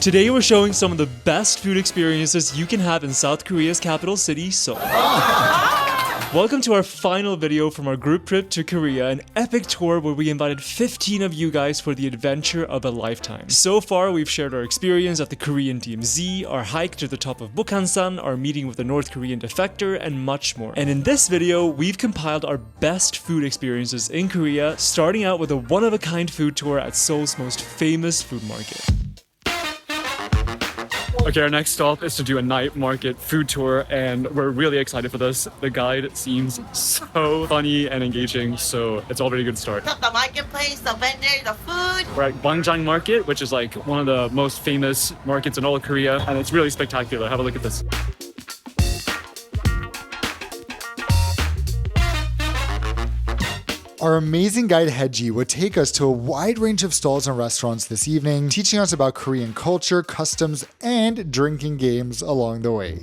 Today we're showing some of the best food experiences you can have in South Korea's capital city, Seoul. Welcome to our final video from our group trip to Korea, an epic tour where we invited 15 of you guys for the adventure of a lifetime. So far, we've shared our experience at the Korean DMZ, our hike to the top of Bukhansan, our meeting with the North Korean defector, and much more. And in this video, we've compiled our best food experiences in Korea, starting out with a one-of-a-kind food tour at Seoul's most famous food market. Okay, our next stop is to do a night market food tour, and we're really excited for this. The guide seems so funny and engaging, so it's already a good start. The marketplace, the vendor, the food. We're at Gwangjang Market, which is like one of the most famous markets in all of Korea, and it's really spectacular. Have a look at this. Our amazing guide Haeji would take us to a wide range of stalls and restaurants this evening, teaching us about Korean culture, customs, and drinking games along the way.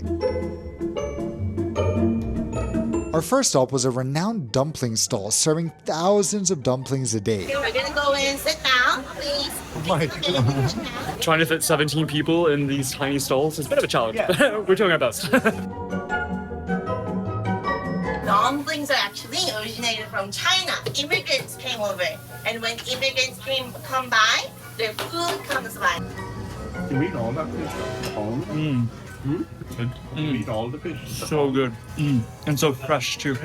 Our first stop was a renowned dumpling stall serving thousands of dumplings a day. We're gonna go in, sit down, please. Oh my God. Trying to fit 17 people in these tiny stalls is a bit of a challenge, but we're doing our best. Dumplings are actually originated from China. Immigrants came over, and when immigrants come by, their food comes by. Do we eat all that fish? Do we eat all the fish? So good. And so fresh too.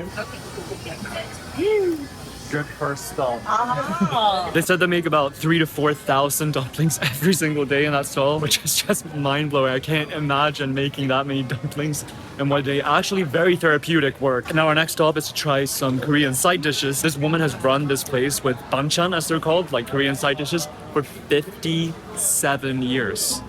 Good first stall. Oh. They said they make about 3,000 to 4,000 dumplings every single day in that stall, which is just mind-blowing. I can't imagine making that many dumplings in one day. Actually, very therapeutic work. Now our next stop is to try some Korean side dishes. This woman has run this place with banchan, as they're called, like Korean side dishes, for 57 years.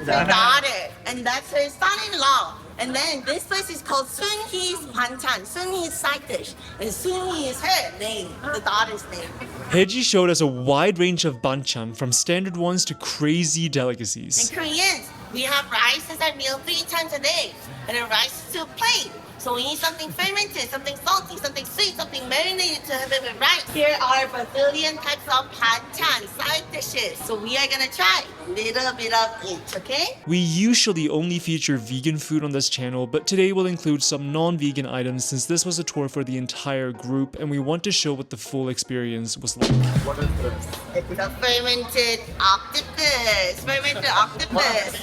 Her daughter, and that's her son-in-law. And then this place is called Sunhee's Banchan, Sunhee's side dish. And Sunhee is her name, the daughter's name. Haeji showed us a wide range of banchan, from standard ones to crazy delicacies. In Koreans, we have rice as our meal 3 times a day. And a rice soup plate. So we need something fermented, something salty, something sweet, something marinated to have it with rice. Here are Brazilian types of banchan, side dishes. So we are gonna try a little bit of each, okay? We usually only feature vegan food on this channel, but today we'll include some non-vegan items since this was a tour for the entire group and we want to show what the full experience was like. What is this? It's a fermented octopus. Fermented octopus.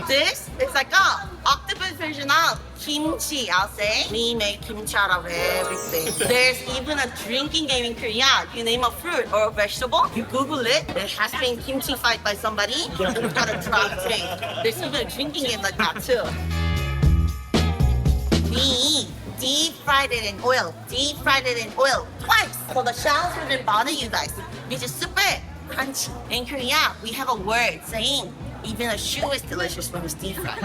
This is like a octopus version of kimchi, I'll say. We make kimchi out of everything. There's even a drinking game in Korea. You name a fruit or a vegetable, you Google it. It has been kimchi-fied by somebody. You've got to try to drink. There's even a drinking game like that too. We deep-fried it in oil. Deep-fried it in oil twice. So the shells wouldn't bother you guys, which is super crunchy. In Korea, we have a word saying even a shoe is delicious when it's deep fried.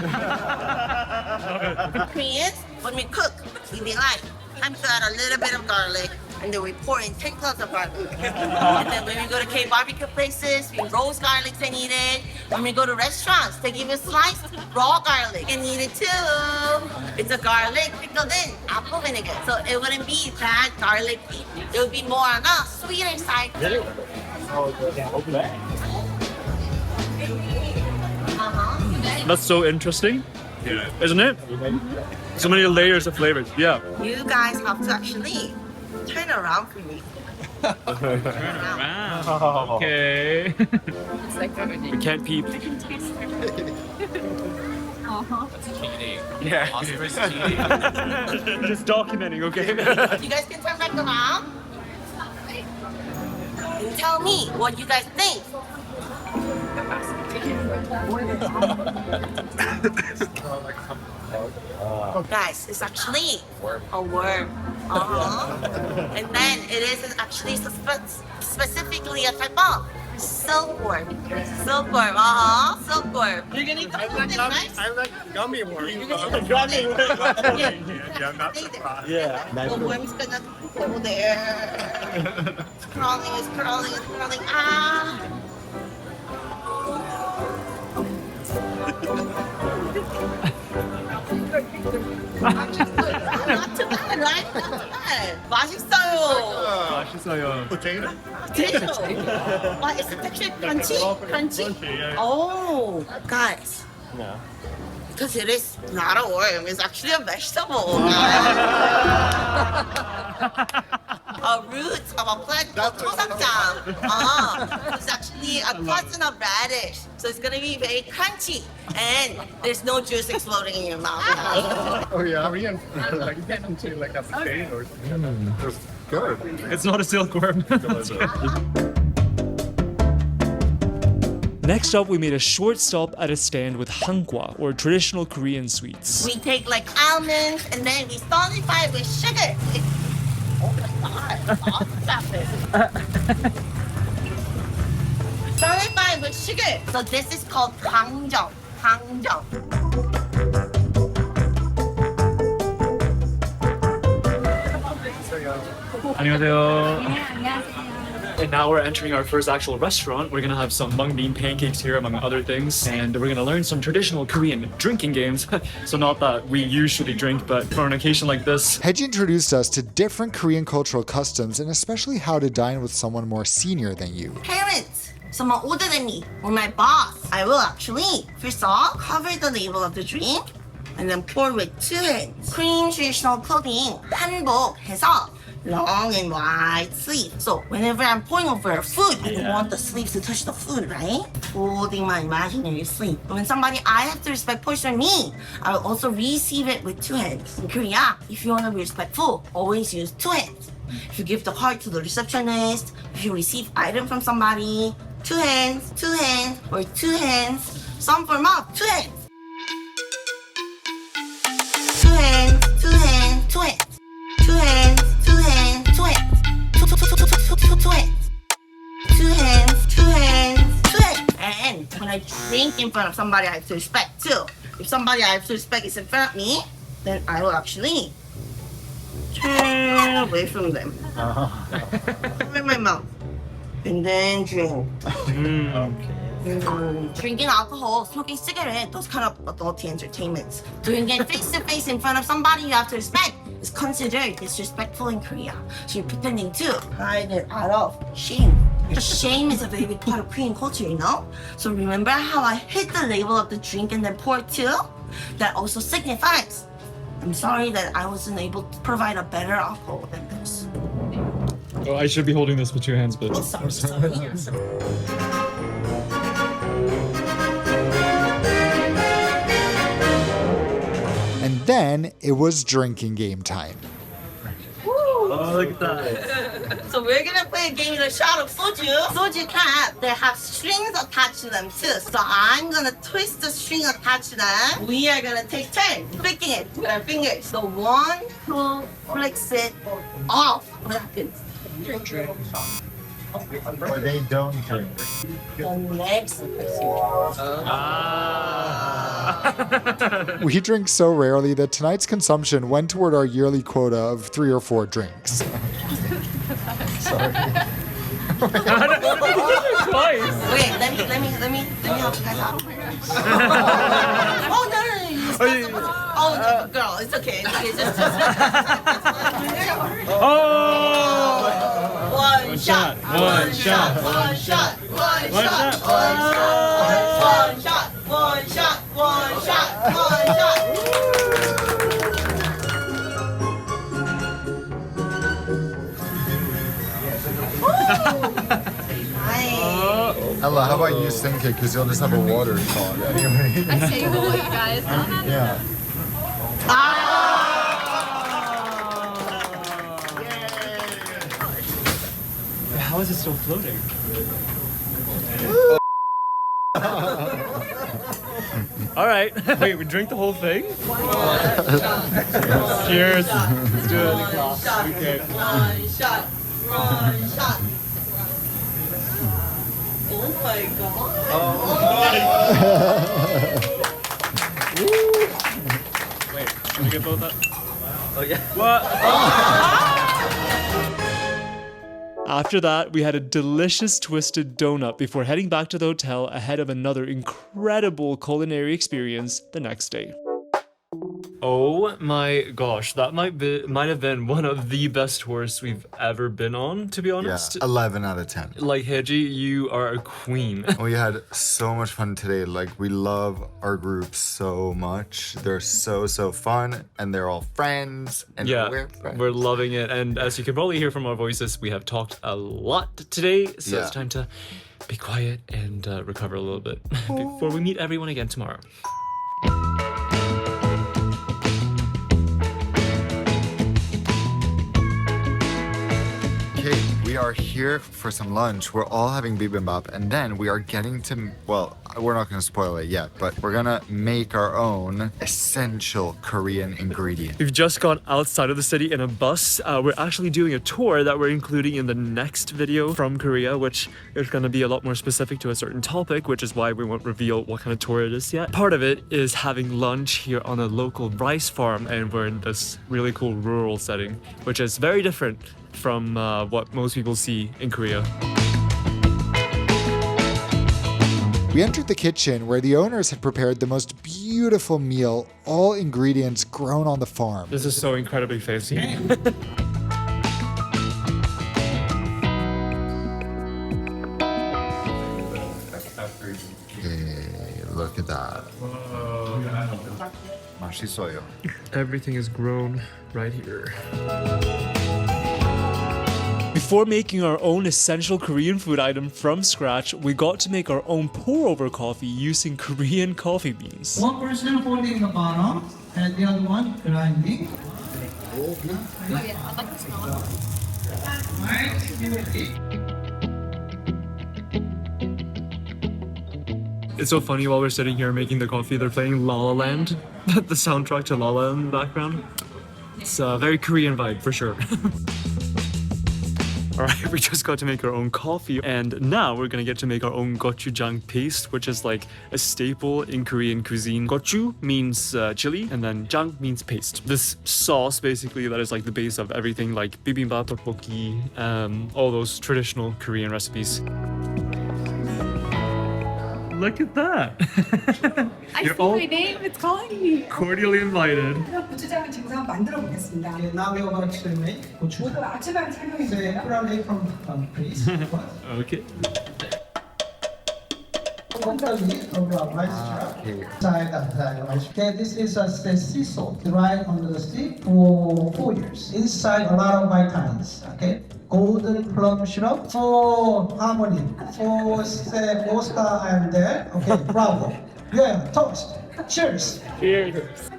Koreans, when we cook, we be like, I'm gonna add a little bit of garlic, and then we pour in 10 cloves of garlic. And then when we go to K-barbecue places, we roast garlics and eat it. When we go to restaurants, they give you sliced raw garlic and eat it too. It's a garlic pickled in apple vinegar. So it wouldn't be that garlicky. It would be more on the sweeter side. That's so interesting, isn't it? So many layers of flavors, yeah. You guys have to actually turn around for me. Turn around. Wow, okay. It's like We can't peep. Yeah. Just documenting, okay? You guys can turn back around and tell me what you guys think. Guys, it's actually a worm. And then it is actually specifically a type of silkworm. Silkworm, silkworm. You're gonna eat the whole thing, right? I like gummy worms. You're gonna eat the whole thing. Yeah, not Stay there. surprised. Yeah. The worm's gonna go there. It's crawling, it's crawling, it's crawling. Ah! Not too bad, right? Not too bad. 맛있어요. 맛있어요. potato. Potato. What is the texture? Crunchy? Crunchy? Oh, guys. Yeah. Because it is not a worm, it's actually a vegetable. A root of a plant called gochujang. It's actually a cousin of radish. So it's gonna be very crunchy and there's no juice exploding in your mouth. Oh yeah. Korean like into like a potato or something. It's good. It's not a silkworm. Next up, we made a short stop at a stand with hangwa, or traditional Korean sweets. We take like almonds and then we solidify it with sugar. Oh my god, stop it. Solidify it with sugar. So this is called Gwangjang. Gwangjang. And now we're entering our first actual restaurant. We're gonna have some mung bean pancakes here, among other things. And we're gonna learn some traditional Korean drinking games. So not that we usually drink, but for an occasion like this. Haeji introduced us to different Korean cultural customs and especially how to dine with someone more senior than you. Parents, someone older than me, or my boss, I will actually, first of all, cover the label of the drink and then pour with 2 hands. Korean traditional clothing, hanbok 해서 long and wide sleeve. So whenever I'm pouring over food, I don't want the sleeves to touch the food, right? Holding my imaginary sleeve. When somebody I have to respect pours for me, I will also receive it with 2 hands. In Korea, if you want to be respectful, always use 2 hands. If you give the card to the receptionist, if you receive item from somebody, 2 hands, or 2 hands, some form of 2 hands. 2 hands, 2 hands, 2 hands. 2 hands, 2 hands, 2 hands. 2 hands. 2 hands, 2 hands, 2 hands. And when I drink in front of somebody I have to respect too. If somebody I have to respect is in front of me, then I will actually turn away from them. Cover my mouth. And then drink. Drinking alcohol, smoking cigarette, those kind of adulty entertainments. Doing it face to face in front of somebody you have to respect is considered disrespectful in Korea. So you're pretending to hide it out of shame. Shame is a very big part of Korean culture, you know? So remember how I hit the label of the drink and then pour too? That also signifies I'm sorry that I wasn't able to provide a better alcohol than this. Oh, I should be holding this with 2 hands, but... Oh, sorry. And then it was drinking game time. Oh, look at that. So we're gonna play a game with a shot of soju. Soju cap, they have strings attached to them too. So I'm gonna twist the string attached to them. We are gonna take turns flicking it with our fingers. So one who flicks it off, what happens? Or they don't drink. The next person. We drink so rarely that tonight's consumption went toward our yearly quota of 3 or 4 drinks. Sorry. Twice. Wait, let me help you guys out. Oh no. Oh no, girl, it's okay. It's just. Oh! One shot. One shot. One shot. One shot. One shot. One shot. One shot. One shot. Ella, how about you sink it? Because you'll just have a water shot anyway. I say you guys. Yeah. How is it still floating? All right. Wait, we drink the whole thing? Cheers. Let's do it. Okay. One shot. One shot. Oh my god. Wait, can we get both up? Oh yeah. What? After that, we had a delicious twisted donut before heading back to the hotel ahead of another incredible culinary experience the next day. Oh my gosh, that might have been one of the best tours we've ever been on, to be honest. 11 out of 10. Like, Haeji, you are a queen. We had so much fun today. Like, we love our group so much. They're so fun, and they're all friends, and we're friends. We're loving it. And as you can probably hear from our voices, we have talked a lot today, so it's time to be quiet and recover a little bit before we meet everyone again tomorrow. Okay, we are here for some lunch. We're all having bibimbap, and then we are getting to, well, we're not going to spoil it yet, but we're going to make our own essential Korean ingredient. We've just gone outside of the city in a bus. We're actually doing a tour that we're including in the next video from Korea, which is going to be a lot more specific to a certain topic, which is why we won't reveal what kind of tour it is yet. Part of it is having lunch here on a local rice farm, and we're in this really cool rural setting, which is very different from what most people see in Korea. We entered the kitchen where the owners had prepared the most beautiful meal, all ingredients grown on the farm. This is so incredibly fancy. Hey, look at that. 맛있어요. Everything is grown right here. Before making our own essential Korean food item from scratch, we got to make our own pour-over coffee using Korean coffee beans. One person holding the bottom and the other one grinding. It's so funny, while we're sitting here making the coffee, they're playing La La Land, the soundtrack to La La Land in the background. It's a very Korean vibe for sure. Alright, we just got to make our own coffee, and now we're gonna get to make our own gochujang paste, which is like a staple in Korean cuisine. Gochu means chili, and then jang means paste. This sauce, basically, that is like the base of everything, like bibimbap, tteokbokki, all those traditional Korean recipes. Look at that! I see my name, it's calling me. Cordially invited. 고추장을 지금 한번 만들어 보겠습니다. Okay, now we are going to make gochu. 저도 아침에 설명해 So, 주세요. put away from please. Okay. Company of rice syrup. Side and side rice. Okay, this is a sea salt dried under the sea for 4 years. Inside a lot of vitamins. Okay. Golden plum syrup for harmony. For say Oskar and Dan. Okay, bravo. Yeah, toast. Cheers. Cheers.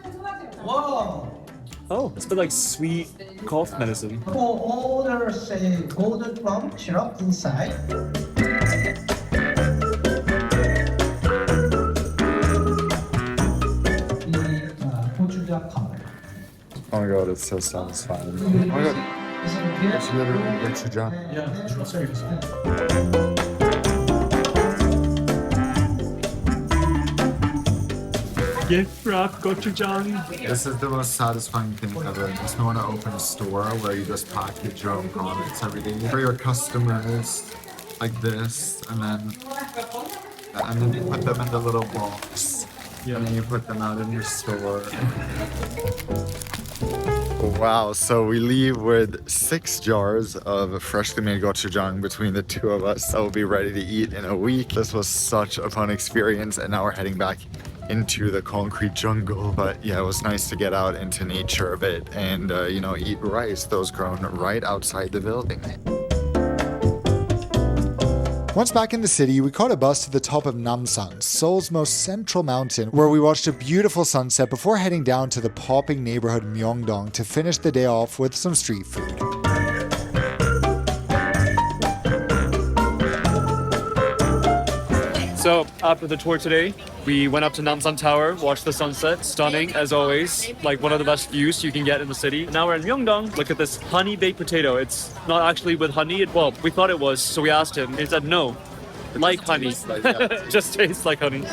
Wow. Oh, it's a bit like sweet cough medicine. For all the say golden plum syrup inside. The gochujang powder. Oh my god, it's so satisfying. Oh my god, it's literally gochujang. Gift wrap gochujang. This is the most satisfying thing ever. It makes me want to open a store where you just package your own products every day for your customers, like this, and then you put them in the little box, and then you put them out in your store. Wow, so we leave with 6 jars of freshly made gochujang between the two of us. So we'll be ready to eat in a week. This was such a fun experience, and now we're heading back into the concrete jungle. But yeah, it was nice to get out into nature a bit and, eat rice that was grown right outside the building. Once back in the city, we caught a bus to the top of Namsan, Seoul's most central mountain, where we watched a beautiful sunset before heading down to the popping neighborhood Myeongdong to finish the day off with some street food. So after the tour today, we went up to Namsan Tower, watched the sunset, stunning as always, like one of the best views you can get in the city. Now we're in Myeongdong. Look at this honey baked potato. It's not actually with honey. Well, we thought it was, so we asked him. He said no, like honey. Just tastes like honey.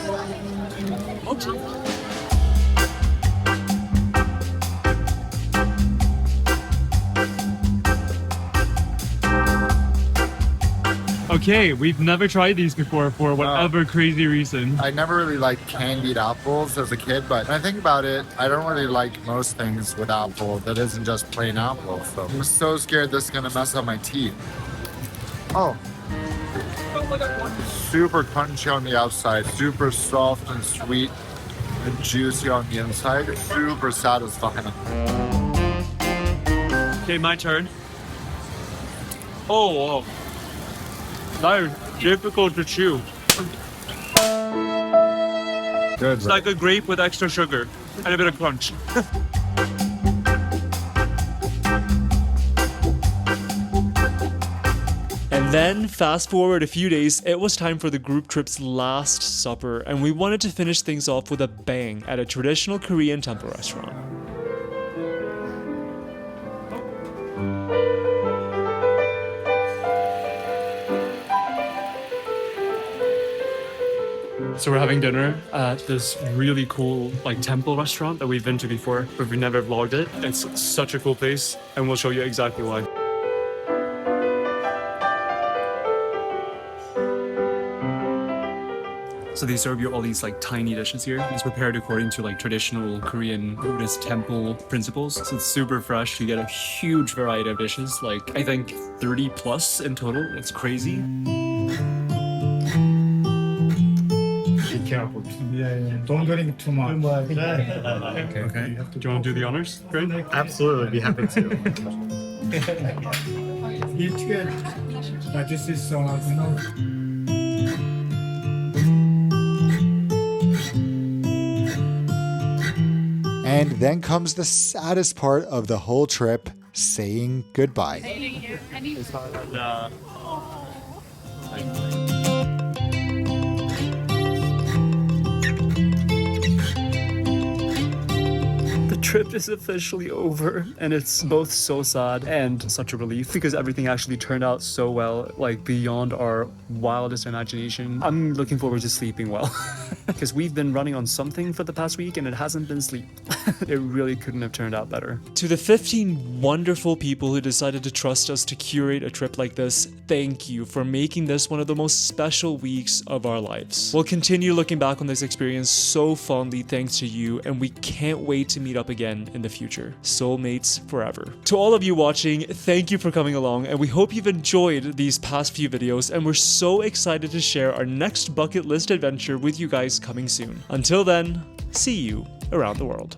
Okay, we've never tried these before for whatever crazy reason. I never really liked candied apples as a kid, but when I think about it, I don't really like most things with apple that isn't just plain apple. So I'm so scared this is gonna mess up my teeth. Oh. Super crunchy on the outside, super soft and sweet and juicy on the inside. Super satisfying. Okay, my turn. Oh, wow. That is difficult to chew. Good. It's like a grape with extra sugar and a bit of crunch. And then, fast forward a few days, it was time for the group trip's last supper, and we wanted to finish things off with a bang at a traditional Korean temple restaurant. So we're having dinner at this really cool temple restaurant that we've been to before, but we've never vlogged it. It's such a cool place, and we'll show you exactly why. So they serve you all these tiny dishes here. It's prepared according to traditional Korean Buddhist temple principles. So it's super fresh. You get a huge variety of dishes, I think 30 plus in total. It's crazy. Careful. Yeah. Don't drink too much. Okay. Do you want to do the honors? Great. Absolutely, be happy to. It's good. But this is And then comes the saddest part of the whole trip, saying goodbye. The trip is officially over, and it's both so sad and such a relief because everything actually turned out so well, beyond our wildest imagination. I'm looking forward to sleeping well because we've been running on something for the past week and it hasn't been sleep. It really couldn't have turned out better. To the 15 wonderful people who decided to trust us to curate a trip like this, thank you for making this one of the most special weeks of our lives. We'll continue looking back on this experience so fondly thanks to you, and we can't wait to meet up again in the future. Soulmates forever. To all of you watching, thank you for coming along, and we hope you've enjoyed these past few videos, and we're so excited to share our next bucket list adventure with you guys coming soon. Until then, see you around the world.